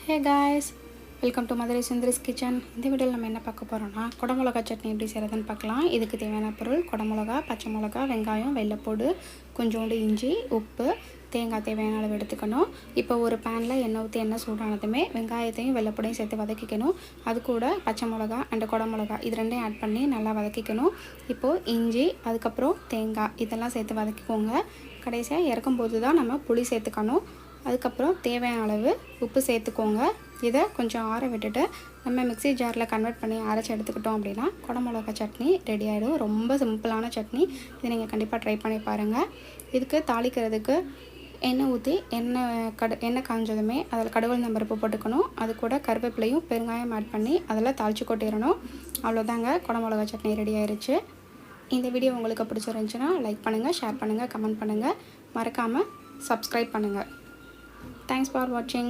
Hey guys, welcome to Madurai Sundari's kitchen. இந்த வீடியோவில் நம்ம என்ன பார்க்க போகிறோம்னா குடமிளகா சட்னி எப்படி செய்கிறதுன்னு பார்க்கலாம். இதுக்கு தேவையான பொருள் குடமிளகா, பச்சை மிளகா, வெங்காயம், வெள்ளைப்பூடு, கொஞ்சோண்டு இஞ்சி, உப்பு, தேங்காய் தேவையான அளவு எடுத்துக்கணும். இப்போ ஒரு பேனில் எண்ணெய் ஊற்றி எண்ணெய் சூடானதுமே வெங்காயத்தையும் வெள்ளைப்பூடையும் சேர்த்து வதக்கிக்கணும். அது கூட பச்சை மிளகா அண்ட் குடமிளகா இது ரெண்டையும் ஆட் பண்ணி நல்லா வதக்கிக்கணும். இப்போது இஞ்சி, அதுக்கப்புறம் தேங்காய் இதெல்லாம் சேர்த்து வதக்கிக்கோங்க. கடைசியாக இறக்கும்போது தான் நம்ம புளி சேர்த்துக்கணும். அதுக்கப்புறம் தேவையான அளவு உப்பு சேர்த்துக்கோங்க. இதை கொஞ்சம் ஆற விட்டுட்டு நம்ம மிக்ஸி ஜாரில் கன்வெர்ட் பண்ணி அரைச்சி எடுத்துக்கிட்டோம் அப்படின்னா குடமிளகா சட்னி ரெடி ஆகிடும். ரொம்ப சிம்பிளான சட்னி. இதை நீங்கள் கண்டிப்பாக ட்ரை பண்ணி பாருங்கள். இதுக்கு தாளிக்கிறதுக்கு எண்ணெய் ஊற்றி எண்ணெய் காஞ்சதுமே அதில் கடவுள் பருப்பு போட்டுக்கணும். அது கூட கருவேப்பிலையும் பெருங்காயம் ஆட் பண்ணி அதில் தாளித்து கொட்டிடணும். அவ்வளோதாங்க, குடமிளகா சட்னி ரெடி ஆயிடுச்சு. இந்த வீடியோ உங்களுக்கு பிடிச்சிருந்துச்சுன்னா லைக் பண்ணுங்கள், ஷேர் பண்ணுங்கள், கமெண்ட் பண்ணுங்கள், மறக்காமல் சப்ஸ்கிரைப் பண்ணுங்கள். Thanks for watching.